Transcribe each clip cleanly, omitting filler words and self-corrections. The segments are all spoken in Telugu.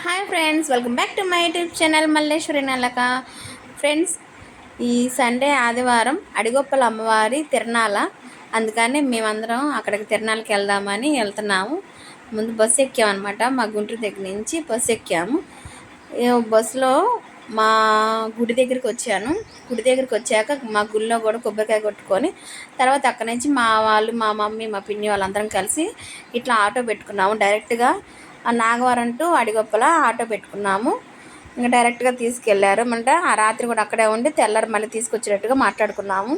Hi friends, welcome back to my YouTube channel Malleswari Nalaka. Friends, ఈ సండే ఆదివారం అడిగొప్పల అమ్మవారి తిరణాల. అందుకని మేమందరం అక్కడికి తిరణాలకి వెళ్దామని వెళ్తున్నాము. ముందు బస్సు ఎక్కామన్నమాట. మా గుంటూరు దగ్గర నుంచి బస్సు ఎక్కాము. బస్సులో మా గుడి దగ్గరికి వచ్చాను. గుడి దగ్గరికి వచ్చాక మా గుడిలో కూడా కొబ్బరికాయ కొట్టుకొని తర్వాత అక్కడి నుంచి మా వాళ్ళు, మా మమ్మీ, మా పిన్ని వాళ్ళందరం కలిసి ఇట్లా ఆటో పెట్టుకున్నాము. డైరెక్ట్గా నాగవరం టు అడిగొప్పల ఆటో పెట్టుకున్నాము. ఇంకా డైరెక్ట్గా తీసుకెళ్లారు. అంటే ఆ రాత్రి కూడా అక్కడే ఉండి తెల్లారి మళ్ళీ తీసుకొచ్చేటట్టుగా మాట్లాడుకున్నాము.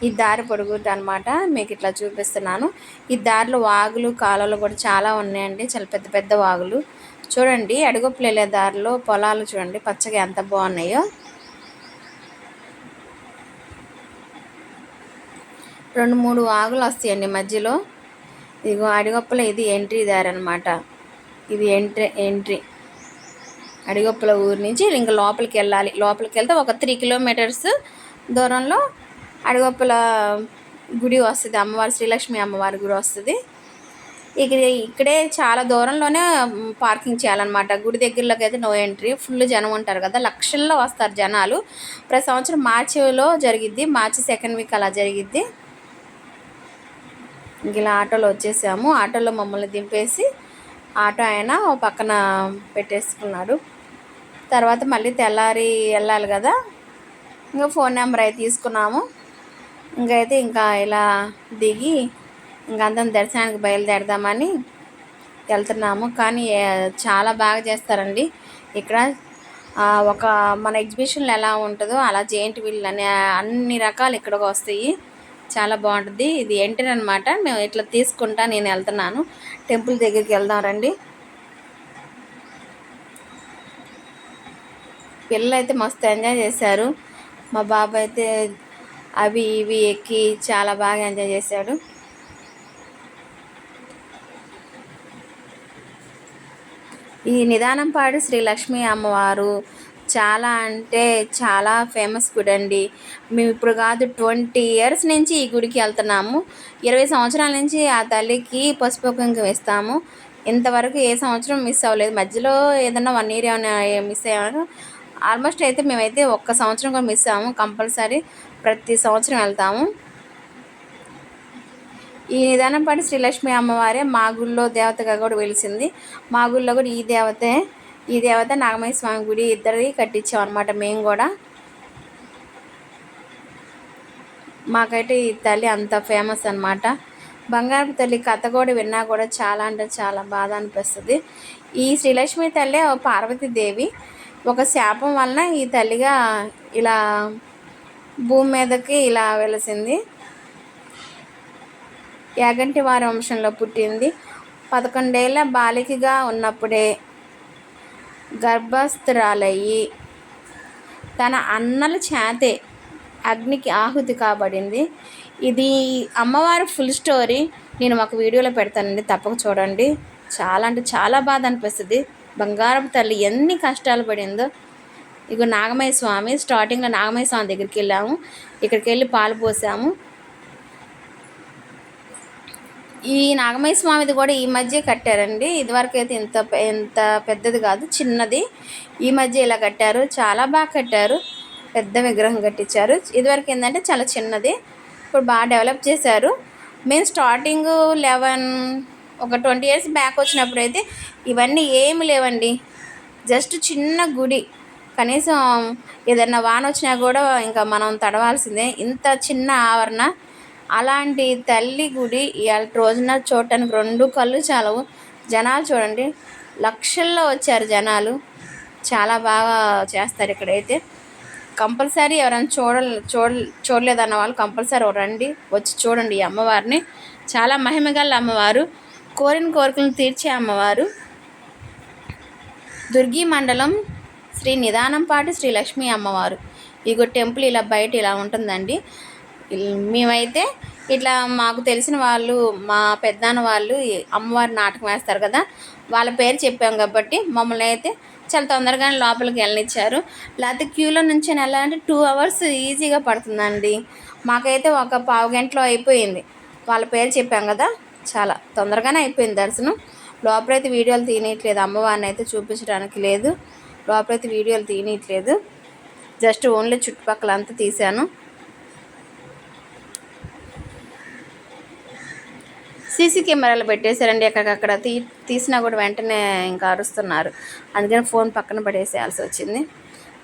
ఈ దారి పొడుగుద్ది అనమాట. మీకు ఇట్లా చూపిస్తున్నాను. ఈ దారిలో వాగులు, కాలువలు కూడా చాలా ఉన్నాయండి. చాలా పెద్ద పెద్ద వాగులు. చూడండి, అడిగొప్పలు వెళ్ళే దారిలో పొలాలు చూడండి పచ్చగా ఎంత బాగున్నాయో. 2-3 వాగులు వస్తాయండి మధ్యలో. ఇదిగో అడిగొప్పల ఇది ఎంట్రీ దారి అనమాట. ఇది ఎంట్రీ అడిగొప్పల ఊరు నుంచి ఇంకా లోపలికి వెళ్ళాలి. లోపలికి వెళ్తే ఒక 3 కిలోమీటర్స్ దూరంలో అడిగొప్పల గుడి వస్తుంది. అమ్మవారి శ్రీలక్ష్మి అమ్మవారి గుడి వస్తుంది. ఇక్కడే చాలా దూరంలోనే పార్కింగ్ చేయాలన్నమాట. గుడి దగ్గరలోకి అయితే నో ఎంట్రీ. ఫుల్ జనం ఉంటారు కదా, లక్షల్లో వస్తారు జనాలు. ప్రతి సంవత్సరం మార్చిలో జరిగిద్ది. మార్చి 2nd వీక్ అలా జరిగిద్ది. ఇలా ఆటోలో వచ్చేసాము. ఆటోలో మమ్మల్ని దింపేసి ఆటో ఆయన ఓ పక్కన పెట్టేసుకున్నాడు. తర్వాత మళ్ళీ తెల్లారి వెళ్ళాలి కదా, ఇంకా ఫోన్ నెంబర్ అయితే తీసుకున్నాము. ఇంకా ఇలా దిగి అందరం దర్శనానికి బయలుదేరదామని వెళ్తున్నాము. కానీ చాలా బాగా చేస్తారండి ఇక్కడ. ఒక మన ఎగ్జిబిషన్లో ఎలా ఉంటుందో అలా జెయింట్ వీల్ అనే అన్ని రకాలు ఇక్కడికి వస్తాయి. చాలా బాగుంటుంది. ఇది ఎంట్రీ అనమాట. మేము ఇట్లా తీసుకుంటా నేను వెళ్తున్నాను. టెంపుల్ దగ్గరికి వెళ్దాం రండి. పిల్లలు అయితే మస్తు ఎంజాయ్ చేశారు. మా బాబు అయితే అవి ఇవి ఎక్కి చాలా బాగా ఎంజాయ్ చేశాడు. ఈ నిదానంపాడు శ్రీ లక్ష్మీ అమ్మవారు చాలా అంటే చాలా ఫేమస్ గుడి అండి. మేము ఇప్పుడు కాదు 20 years నుంచి ఈ గుడికి వెళ్తున్నాము. 20 సంవత్సరాల నుంచి ఆ తల్లికి పసుపు కుంకుమ ఇస్తాము. ఇంతవరకు ఏ సంవత్సరం మిస్ అవ్వలేదు. మధ్యలో ఏదన్నా 1 year ఏమైనా మిస్ అయ్యాము. ఆల్మోస్ట్ అయితే మేమైతే ఒక్క సంవత్సరం కూడా మిస్ అవ్వము. కంపల్సరీ ప్రతి సంవత్సరం వెళ్తాము. ఈ నిదానంపాటి శ్రీలక్ష్మి అమ్మవారే మా గుళ్ళో దేవతగా కూడా వెలిసింది. మా గుళ్ళో కూడా ఈ దేవత నాగమయ్య స్వామి గుడి ఇద్దరి కట్టించాం అనమాట. మేము కూడా మాకైతే ఈ తల్లి అంత ఫేమస్ అనమాట. బంగారపు తల్లి కథ కూడా విన్నా కూడా చాలా అంటే చాలా బాధ అనిపిస్తుంది. ఈ శ్రీలక్ష్మి తల్లి పార్వతీదేవి ఒక శాపం వలన ఈ తల్లిగా ఇలా భూమి మీదకి ఇలా వెలిసింది. యాగంటి వారి వంశంలో పుట్టింది. 11 ఏళ్ల బాలికగా ఉన్నప్పుడే గర్భస్థురాలయ్యి తన అన్నల చేతే అగ్నికి ఆహుతి కాబడింది. ఇది అమ్మవారి ఫుల్ స్టోరీ నేను ఒక వీడియోలో పెడతానండి, తప్పక చూడండి. చాలా అంటే చాలా బాధ అనిపిస్తుంది. బంగారపు తల్లి ఎన్ని కష్టాలు పడిందో. ఇక నాగమయ్య స్వామి స్టార్టింగ్లో నాగమయ్య స్వామి దగ్గరికి వెళ్ళాము. ఇక్కడికి వెళ్ళి పాలు పోసాము. ఈ నాగమయ్య స్వామిది కూడా ఈ మధ్య కట్టారండి. ఇదివరకు అయితే ఇంత పెద్దది కాదు, చిన్నది. ఈ మధ్య ఇలా కట్టారు. చాలా బాగా కట్టారు. పెద్ద విగ్రహం కట్టించారు. ఇదివరకు ఏంటంటే చాలా చిన్నది. ఇప్పుడు బాగా డెవలప్ చేశారు. మేము స్టార్టింగ్ ఒక 20 years బ్యాక్ వచ్చినప్పుడు అయితే ఇవన్నీ ఏమి లేవండి. జస్ట్ చిన్న గుడి. కనీసం ఏదైనా వాన వచ్చినా కూడా ఇంకా మనం తడవాల్సిందే. ఇంత చిన్న ఆవరణ. అలాంటి తల్లి గుడి ఇవాళ రోజున చూడటానికి 2 కళ్ళు చాలవు. జనాలు చూడండి, లక్షల్లో వచ్చారు జనాలు. చాలా బాగా చేస్తారు ఇక్కడైతే. కంపల్సరీ ఎవరైనా చూడలేదన్న వాళ్ళు కంపల్సరీ రండి, వచ్చి చూడండి ఈ అమ్మవారిని. చాలా మహిమగల అమ్మవారు, కోరిన కోరికలను తీర్చే అమ్మవారు. దుర్గి మండలం శ్రీ నిదానంపాటి శ్రీ లక్ష్మీ అమ్మవారు. ఇగో టెంపుల్ ఇలా బయట ఇలా ఉంటుందండి. మేమైతే ఇట్లా మాకు తెలిసిన వాళ్ళు, మా పెద్దనాన్న వాళ్ళు అమ్మవారి నాటకం వేస్తారు కదా, వాళ్ళ పేరు చెప్పాం కాబట్టి మమ్మల్ని అయితే చాలా తొందరగానే లోపలికి వెళ్ళనిచ్చారు. లేకపోతే క్యూలో నుంచి వెళ్ళాలంటే 2 hours ఈజీగా పడుతుందండి. మాకైతే ఒక 15 గంటలో అయిపోయింది. వాళ్ళ పేరు చెప్పాం కదా, చాలా తొందరగానే అయిపోయింది దర్శనం. లోపలైతే వీడియోలు తీయట్లేదు, అమ్మవారిని అయితే చూపించడానికి లేదు. లోపలైతే వీడియోలు తీయట్లేదు, జస్ట్ ఓన్లీ చుట్టుపక్కల అంతా తీశాను. సీసీ కెమెరాలు పెట్టేశారండి, ఎక్కడికక్కడ తీసినా కూడా వెంటనే ఇంకా అరుస్తున్నారు. అందుకని ఫోన్ పక్కన పడేసేయాల్సి వచ్చింది.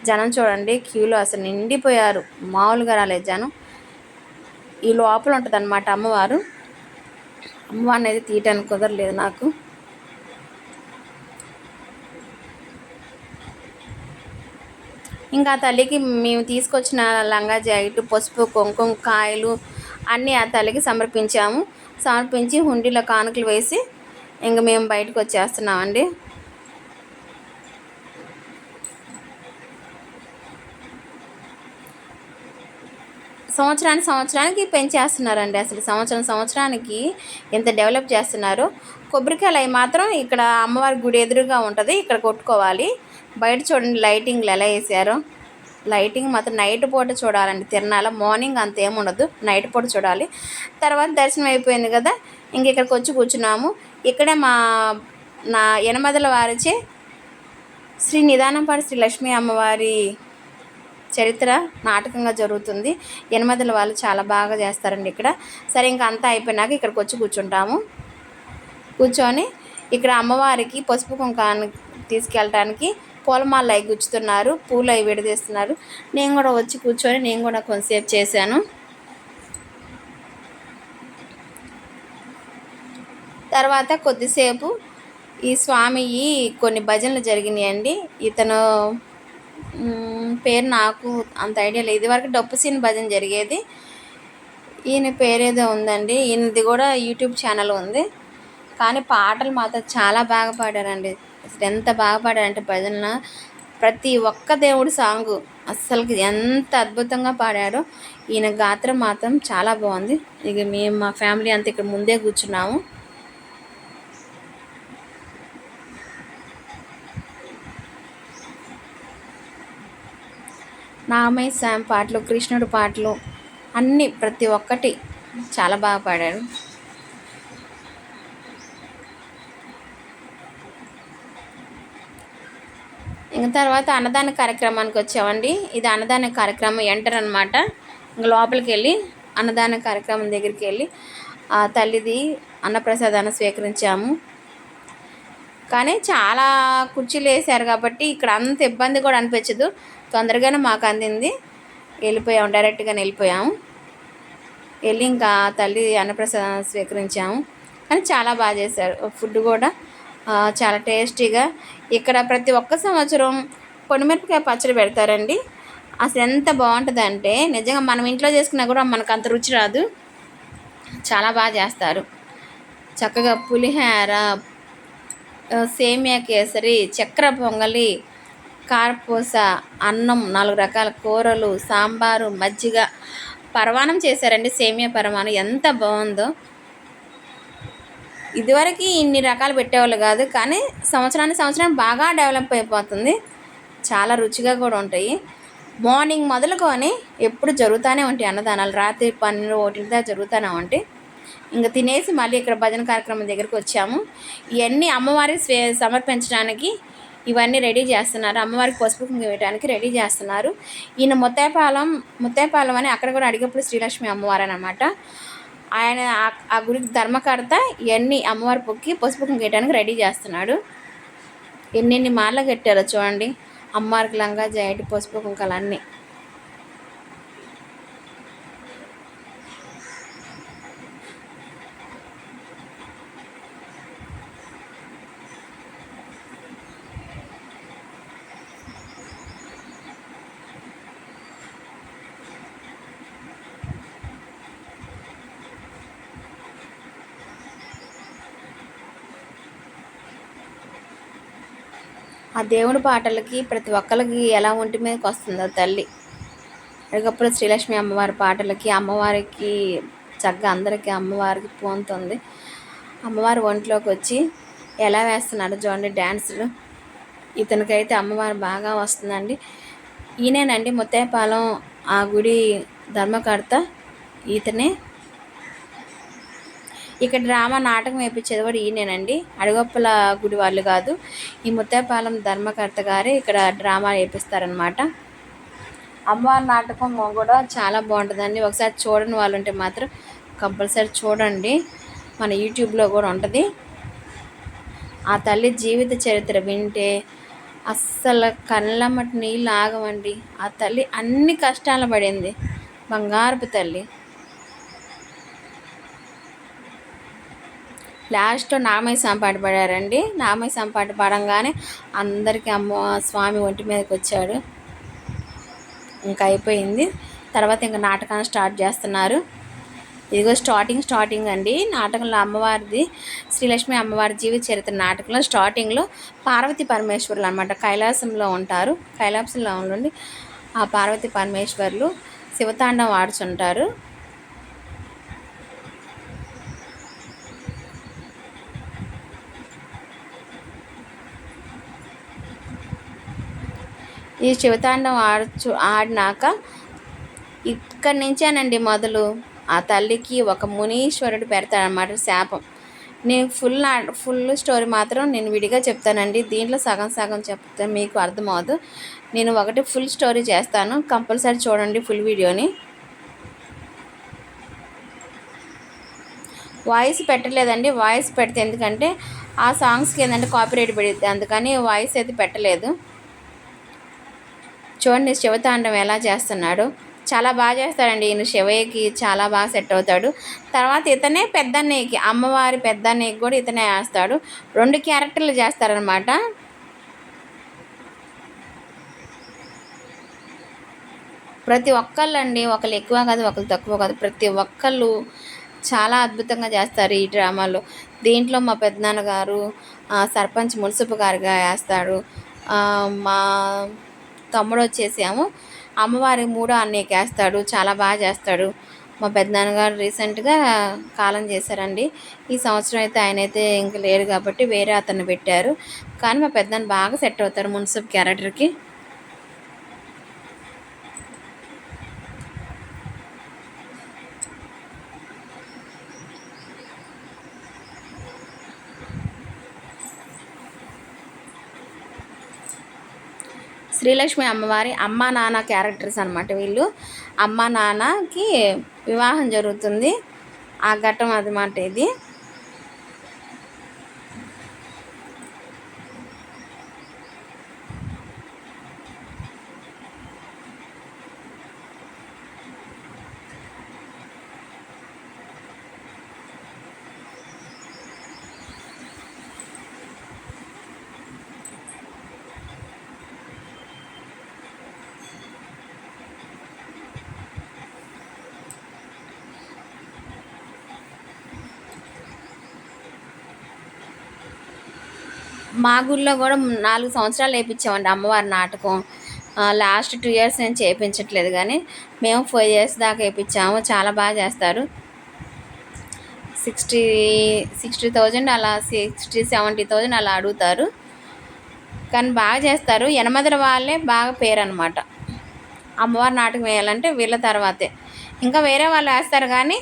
జనం చూడండి క్యూలో అసలు నిండిపోయారు, మామూలుగా రాలేదు జనం. ఈ లోపల ఉంటుంది అన్నమాట అమ్మవారు. అమ్మవారిని అయితే తీయటానికి కుదరలేదు నాకు. ఇంకా ఆ తల్లికి మేము తీసుకొచ్చిన లంగా జాకెట్, పసుపు, కుంకుమ, కాయలు అన్నీ ఆ తల్లికి సమర్పించి హుండీలో కానుకలు వేసి ఇంక మేము బయటకు వచ్చేస్తున్నామండి. సంవత్సరానికి పెంచేస్తున్నారండి. అసలు సంవత్సరానికి ఎంత డెవలప్ చేస్తున్నారు. కొబ్బరికాయలు అవి మాత్రం ఇక్కడ అమ్మవారి గుడి ఎదురుగా ఉంటుంది, ఇక్కడ కొట్టుకోవాలి. బయట చూడండి లైటింగ్లు ఎలా వేసారో. లైటింగ్ మాత్రం నైట్ పూట చూడాలండి తిరణాల. మార్నింగ్ అంత ఏముండదు, నైట్ పూట చూడాలి. తర్వాత దర్శనం అయిపోయింది కదా, ఇంక ఇక్కడికి వచ్చి కూర్చున్నాము. ఇక్కడే నా యనమదల వారిచే శ్రీ నిదానంపాటి శ్రీ లక్ష్మీ అమ్మవారి చరిత్ర నాటకంగా జరుగుతుంది. యనమదల వాళ్ళు చాలా బాగా చేస్తారండి ఇక్కడ. సరే ఇంకా అంతా అయిపోయినాక ఇక్కడికి వచ్చి కూర్చొని ఇక్కడ అమ్మవారికి పసుపు కుంకాన్ని తీసుకెళ్ళటానికి పూలమాల అవి గుచ్చుతున్నారు, పూలు అవి విడదీస్తున్నారు. నేను కూడా వచ్చి కూర్చొని నేను కూడా కొంతసేపు చేశాను. తర్వాత కొద్దిసేపు ఈ స్వామి కొన్ని భజనలు జరిగినాయండి. ఇతను పేరు నాకు అంత ఐడియా లేదు. ఇదివరకు డప్పు సీన్ భజన జరిగేది. ఈయన పేరేదో ఉందండి, ఈయనది కూడా యూట్యూబ్ ఛానల్ ఉంది. కానీ పాటలు మాత్రం చాలా బాగా పాడారండి. అసలు ఎంత బాగా పాడారంటే భజన, ప్రతి ఒక్క దేవుడి సాంగు అస్సలు ఎంత అద్భుతంగా పాడారో. ఈయన గాత్రం మాత్రం చాలా బాగుంది. ఇక మేము మా ఫ్యామిలీ అంతా ఇక్కడ ముందే కూర్చున్నాము. నాగమయ్య స్వామి పాటలు, కృష్ణుడు పాటలు అన్నీ ప్రతి ఒక్కటి చాలా బాగా పాడారు. ఇంక తర్వాత అన్నదాన కార్యక్రమానికి వచ్చామండి. ఇది అన్నదాన కార్యక్రమం ఎంటర్ అనమాట. ఇంక లోపలికి వెళ్ళి అన్నదాన కార్యక్రమం దగ్గరికి వెళ్ళి ఆ తల్లిది అన్నప్రసాదాన్ని స్వీకరించాము. కానీ చాలా కుర్చీలు వేసారు కాబట్టి ఇక్కడ అంత ఇబ్బంది కూడా అనిపించదు, తొందరగానే మాకు అందింది. డైరెక్ట్గానే వెళ్ళిపోయాము. వెళ్ళి ఇంకా తల్లి అన్నప్రసాదం స్వీకరించాము. కానీ చాలా బాగా చేశారు, ఫుడ్ కూడా చాలా టేస్టీగా. ఇక్కడ ప్రతి ఒక్క సంవత్సరం పొడిమిరపకాయ పచ్చడి పెడతారండి. అసలు ఎంత బాగుంటుందంటే నిజంగా మనం ఇంట్లో చేసుకున్నా కూడా మనకు అంత రుచి రాదు, చాలా బాగా చేస్తారు. చక్కగా పులిహోర, సేమియా కేసరి, చక్కెర పొంగలి, కారపూస, అన్నం, 4 రకాల కూరలు, సాంబారు, మజ్జిగ, పరమాన్నం చేశారండి. సేమియా పరమాన్నం ఎంత బాగుందో. ఇదివరకు ఇన్ని రకాలు పెట్టేవాళ్ళు కాదు, కానీ సంవత్సరానికి బాగా డెవలప్ అయిపోతుంది. చాలా రుచిగా కూడా ఉంటాయి. మార్నింగ్ మొదలుకొని ఎప్పుడు జరుగుతూనే ఉంటాయి అన్నదానాలు. రాత్రి 12-1 దాకా జరుగుతూనే ఉంటాయి. ఇంకా తినేసి మళ్ళీ ఇక్కడ భజన కార్యక్రమం దగ్గరికి వచ్చాము. ఇవన్నీ అమ్మవారికి సమర్పించడానికి ఇవన్నీ రెడీ చేస్తున్నారు. అమ్మవారికి పసుపు కుంకుమ వేయడానికి రెడీ చేస్తున్నారు. ఈయన ముత్తాయపాలెం అని అక్కడ కూడా అడిగప్పుడు శ్రీలక్ష్మి అమ్మవారు అనమాట. ఆయన ఆ గుడికి ధర్మకర్త. ఇవన్నీ అమ్మవారి పొక్కి పసుపు కుంకుమ వేయడానికి రెడీ చేస్తున్నాడు. ఎన్నెన్ని మాలలు కట్టారో చూడండి అమ్మవారికి, లంగా జాకెట్, పసుపు కుంకాలు అన్నీ. ఆ దేవుడి పాటలకి ప్రతి ఒక్కరికి ఎలా ఒంటి మీదకి వస్తుందో తల్లి. అడిగప్పుడు శ్రీలక్ష్మి అమ్మవారి పాటలకి అమ్మవారికి చక్కగా అందరికీ అమ్మవారికి పోతుంది. అమ్మవారి ఒంట్లోకి వచ్చి ఎలా వేస్తున్నారు చూడండి డ్యాన్సులు. ఇతనికైతే అమ్మవారు బాగా వస్తుందండి. ఈయనేనండి ముత్తాయపాలెం ఆ గుడి ధర్మకర్త. ఇతనే ఇక్కడ డ్రామా నాటకం వేయించేది కూడా ఈయనేనండి, అడగొప్పల గుడి వాళ్ళు కాదు. ఈ ముత్తాయపాలెం ధర్మకర్త గారే ఇక్కడ డ్రామా వేపిస్తారనమాట. అమ్మవారి నాటకం కూడా చాలా బాగుంటుందండి. ఒకసారి చూడని వాళ్ళు ఉంటే మాత్రం కంపల్సరీ చూడండి. మన యూట్యూబ్లో కూడా ఉంటుంది. ఆ తల్లి జీవిత చరిత్ర వింటే అస్సలు కళ్ళమ్మటి నీళ్ళు ఆగమండి. ఆ తల్లి అన్ని కష్టాలు పడింది, బంగారపు తల్లి. లాస్ట్లో నాగమయ్య సంపాట పడారండి. నాగమయ్య సంపాట పడంగానే అందరికీ స్వామి ఒంటి మీదకి వచ్చాడు. ఇంకా అయిపోయింది. తర్వాత ఇంకా నాటకాన్ని స్టార్ట్ చేస్తున్నారు. ఇదిగో స్టార్టింగ్ అండి నాటకంలో అమ్మవారిది, శ్రీలక్ష్మి అమ్మవారి జీవిత చరిత్ర నాటకంలో స్టార్టింగ్లో పార్వతీ పరమేశ్వరులు అనమాట కైలాసంలో ఉంటారు. కైలాసంలో ఉండి ఆ పార్వతీ పరమేశ్వరులు శివతాండం ఆడుచుంటారు. ఈ శివతాండం ఆడినాక ఇక్కడి నుంచేనండి మొదలు ఆ తల్లికి ఒక మునీశ్వరుడు పెడతాడనమాట శాపం. నేను ఫుల్ స్టోరీ మాత్రం నేను విడిగా చెప్తానండి. దీంట్లో సగం చెప్తే మీకు అర్థమవుదు. నేను ఒకటి ఫుల్ స్టోరీ చేస్తాను, కంపల్సరీ చూడండి ఫుల్ వీడియోని. వాయిస్ పెట్టలేదండి, వాయిస్ పెడితే ఎందుకంటే ఆ సాంగ్స్కి ఏంటంటే కాపీరైట్ పడిద్ది, అందుకని వాయిస్ అయితే పెట్టలేదు. చూడండి శివతాండం ఎలా చేస్తున్నాడు, చాలా బాగా చేస్తాడండి ఈయన. శివయ్యకి చాలా బాగా సెట్ అవుతాడు. తర్వాత ఇతనే పెద్దన్నయ్యకి, అమ్మవారి పెద్దన్నయ్యకి కూడా ఇతనే వేస్తాడు. 2 క్యారెక్టర్లు చేస్తారనమాట. ప్రతి ఒక్కళ్ళండి, ఒకళ్ళు ఎక్కువ కాదు ఒకళ్ళు తక్కువ కాదు, ప్రతి ఒక్కళ్ళు చాలా అద్భుతంగా చేస్తారు ఈ డ్రామాలో. దీంట్లో మా పెద్దనాన్నగారు సర్పంచ్ మున్సిపల్ గారిగా వేస్తాడు. మా తమ్ముడు వచ్చేసాము అమ్మవారి 3వ అన్నయ్యకి వేస్తాడు, చాలా బాగా చేస్తాడు. మా పెద్దనాన్నగారు రీసెంట్గా కాలం చేశారండి. ఈ సంవత్సరం అయితే ఆయన అయితే ఇంక లేరు కాబట్టి వేరే అతన్ని పెట్టారు. కానీ మా పెద్దనాన్న బాగా సెట్ అవుతారు మున్సిపల్ క్యారెక్టర్కి. శ్రీలక్ష్మి అమ్మవారి అమ్మా నాన్న క్యారెక్టర్స్ అనమాట వీళ్ళు. అమ్మా నాన్నకి వివాహం జరుగుతుంది, ఆ ఘట్టం అన్నమాట ఇది. మా గుళ్ళో కూడా 4 సంవత్సరాలు వేయించామండి అమ్మవారి నాటకం. లాస్ట్ 2 ఇయర్స్ నేను చేయించట్లేదు, కానీ మేము 4 ఇయర్స్ దాకా వేయించాము. చాలా బాగా చేస్తారు. 60,000 అలా 60-70,000 అలా అడుగుతారు, కానీ బాగా చేస్తారు. యనమదల వాళ్ళే బాగా పేరు అనమాట. అమ్మవారి నాటకం వేయాలంటే వీళ్ళ తర్వాతే ఇంకా వేరే వాళ్ళు వేస్తారు, కానీ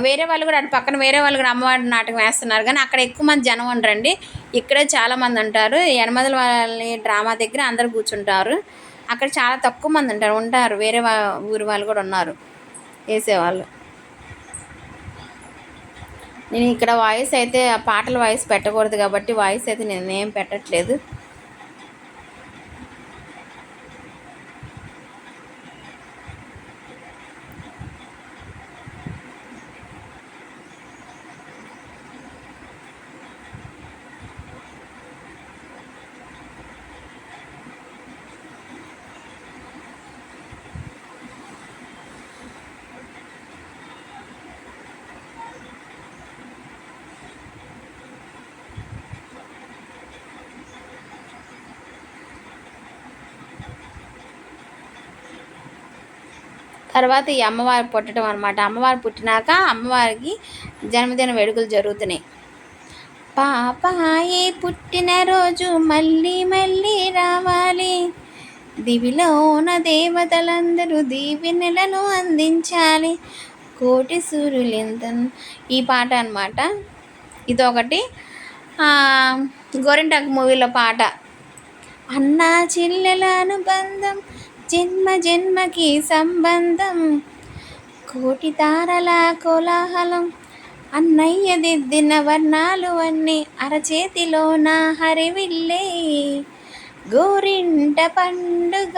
వేరే వాళ్ళు కూడా అటు పక్కన వేరే వాళ్ళు కూడా అమ్మవారి నాటకం వేస్తున్నారు, కానీ అక్కడ ఎక్కువ మంది జనం ఉండరండి. ఇక్కడే చాలామంది ఉంటారు. యనమదల వాళ్ళని డ్రామా దగ్గర అందరు కూర్చుంటారు. అక్కడ చాలా తక్కువ మంది ఉంటారు. వేరే ఊరి వాళ్ళు కూడా ఉన్నారు వేసేవాళ్ళు. నేను ఇక్కడ వాయిస్ అయితే పాటల వాయిస్ పెట్టకూడదు కాబట్టి వాయిస్ అయితే నేనేం పెట్టట్లేదు. తర్వాత ఈ అమ్మవారు పుట్టడం అనమాట. అమ్మవారు పుట్టినాక అమ్మవారికి జన్మదిన వేడుకలు జరుగుతున్నాయి. పాపాయే పుట్టినరోజు మళ్ళీ మళ్ళీ రావాలి, దివిలో ఉన్న దేవతలందరూ దీవెనలను అందించాలి, కోటి సూర్యులెంత. ఈ పాట అనమాట. ఇదొకటి. గోరింటాకు మూవీలో పాట, అన్నా చెల్లెల అనుబంధం జన్మ జన్మకి సంబంధం, కోటి తారల కోలాహలం, అన్నయ్య దిద్దిన వర్ణాలు అన్నీ అరచేతిలోన హరివిల్లే, గోరింట పండుగ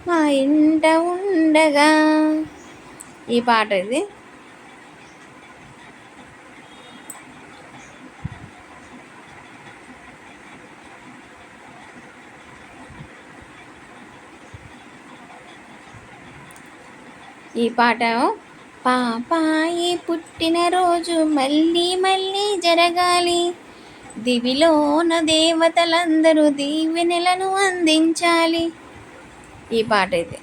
మా ఇంట ఉండగా. ఈ పాట ఇది. ఈ పాట పాపాయి పుట్టినరోజు మళ్ళీ మళ్ళీ జరగాలి, దివిలోన దేవతలందరూ దీవెనలను అందించాలి. ఈ పాట ఇది.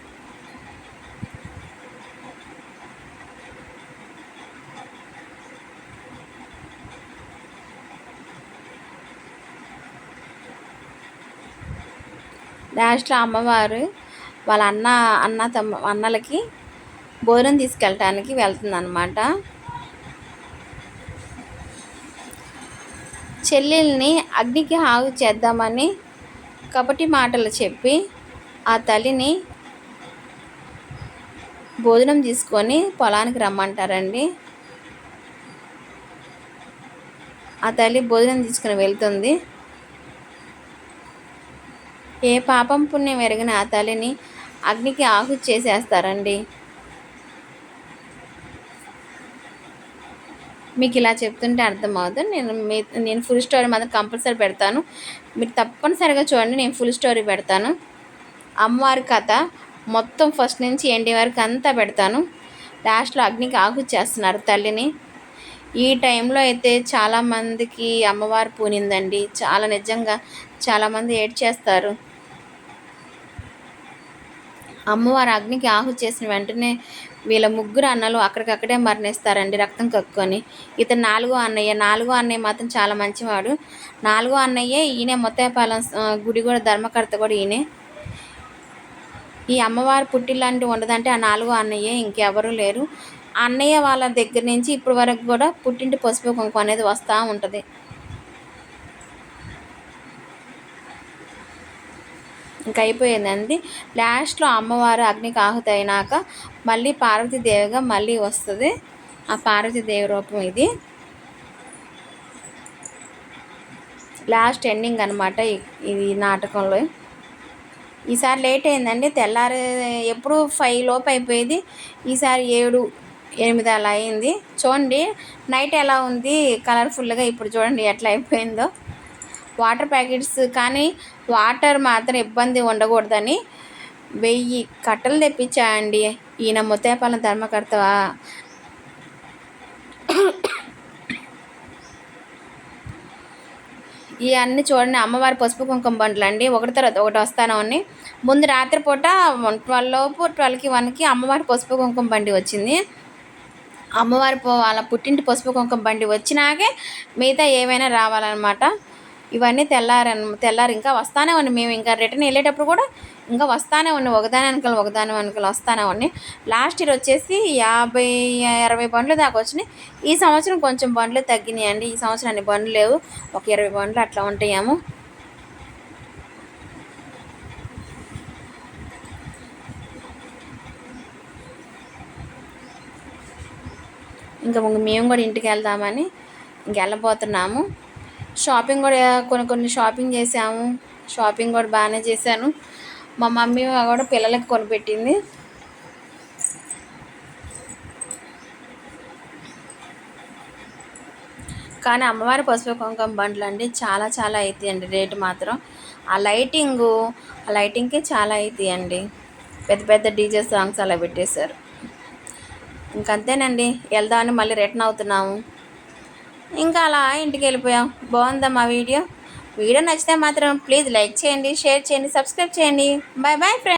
లాస్ట్లో అమ్మవారు వాళ్ళ అన్నలకి భోజనం తీసుకెళ్ళటానికి వెళ్తుందన్నమాట. చెల్లెల్ని అగ్నికి ఆగు చేద్దామని కపటి మాటలు చెప్పి ఆ తల్లిని భోజనం తీసుకొని పొలానికి రమ్మంటారండి. ఆ తల్లి భోజనం తీసుకుని వెళ్తుంది. ఏ పాపం పుణ్యం ఎరిగిన ఆ తల్లిని అగ్నికి ఆహుతి చేసేస్తారండి. మీకు ఇలా చెప్తుంటే అర్థమవుతుంది. నేను ఫుల్ స్టోరీ మాత్రం కంపల్సరీ పెడతాను, మీరు తప్పనిసరిగా చూడండి. నేను ఫుల్ స్టోరీ పెడతాను. అమ్మవారి కథ మొత్తం ఫస్ట్ నుంచి ఎండి వరకు అంతా పెడతాను. లాస్ట్లో అగ్నికి ఆహుతి చేస్తున్నారు తల్లిని. ఈ టైంలో అయితే చాలామందికి అమ్మవారు పూనిందండి. చాలా నిజంగా చాలామంది ఏడ్చేస్తారు. అమ్మవారు అగ్నికి ఆహుతి చేసిన వెంటనే వీళ్ళ ముగ్గురు అన్నలు అక్కడికక్కడే మరణిస్తారండి, రక్తం కక్కుని. ఇతను నాలుగో అన్నయ్య మాత్రం చాలా మంచివాడు. నాలుగో అన్నయ్యే ఈయనే మొత్తేపాలెం గుడి కూడా ధర్మకర్త కూడా ఈయనే. ఈ అమ్మవారు పుట్టిల్లాంటి ఉండదంటే ఆ నాలుగో అన్నయ్యే, ఇంకెవరూ లేరు. అన్నయ్య వాళ్ళ దగ్గర నుంచి ఇప్పటి వరకు కూడా పుట్టింటి పసుపు కుంకుమ అనేది వస్తూ ఉంటుంది. ఇంకా అయిపోయిందండి. లాస్ట్లో అమ్మవారు అగ్నికి ఆహుతి అయినాక మళ్ళీ పార్వతీదేవిగా మళ్ళీ వస్తుంది. ఆ పార్వతీదేవి రూపం ఇది. లాస్ట్ ఎండింగ్ అనమాట ఇది నాటకంలో. ఈసారి లేట్ అయిందండి. తెల్లారి ఎప్పుడు 5 లోపు అయిపోయేది, ఈసారి 7, 8 అలా అయింది. చూడండి నైట్ ఎలా ఉంది కలర్ఫుల్గా, ఇప్పుడు చూడండి ఎట్లా అయిపోయిందో. వాటర్ ప్యాకెట్స్ కానీ వాటర్ మాత్రం ఇబ్బంది ఉండకూడదని 1000 కట్టలు తెప్పించాయండి ఈయన ముత్తేపాలెం ధర్మకర్త. ఇవన్నీ చూడండి అమ్మవారి పసుపు కుంకుమ బండ్లు అండి, ఒకటి తర్వాత ఒకటి వస్తాను అని. ముందు రాత్రిపూట 12 లోపు 12కి 1కి అమ్మవారి పసుపు కుంకుమ బండి వచ్చింది. అమ్మవారి వాళ్ళ పుట్టింటి పసుపు కుంకుమ బండి వచ్చినాకే మిగతా ఏమైనా రావాలన్నమాట. ఇవన్నీ తెల్లారి ఇంకా వస్తానే ఉన్నాయి. మేము ఇంకా రిటర్న్ వెళ్ళేటప్పుడు కూడా ఇంకా వస్తానే ఉన్నాయి, ఒకదాని వెనకాల వస్తానే ఉన్నాయి. లాస్ట్ ఇయర్ వచ్చేసి 50-60 బండ్లు దాకా వచ్చినాయి. ఈ సంవత్సరం కొంచెం బండ్లు తగ్గినాయి అండి. ఈ సంవత్సరం అన్ని బండ్లు లేవు, ఒక 20 బండ్లు అట్లా ఉంటాయేమో. ఇంకా మేము కూడా ఇంటికి వెళ్దామని వెళ్ళబోతున్నాము. షాపింగ్ కూడా కొన్ని షాపింగ్ చేసాము. షాపింగ్ కూడా బాగానే చేశాను. మా మమ్మీ కూడా పిల్లలకి కొనిపెట్టింది. కానీ అమ్మవారి పసుపు కుంకుమ బండ్లు అండి చాలా చాలా అవుతాయండి రేటు మాత్రం. ఆ లైటింగ్కే చాలా అవుతాయండి. పెద్ద పెద్ద డీజే సాంగ్స్ అలా పెట్టేశారు. ఇంకంతేనండి, వెళ్దామని మళ్ళీ రిటర్న్ అవుతున్నాము. ఇంకా అలా ఇంటికి వెళ్ళిపోయాం. బాగుందా మా వీడియో నచ్చితే మాత్రం ప్లీజ్ లైక్ చేయండి, షేర్ చేయండి, సబ్స్క్రైబ్ చేయండి. Bye bye friends.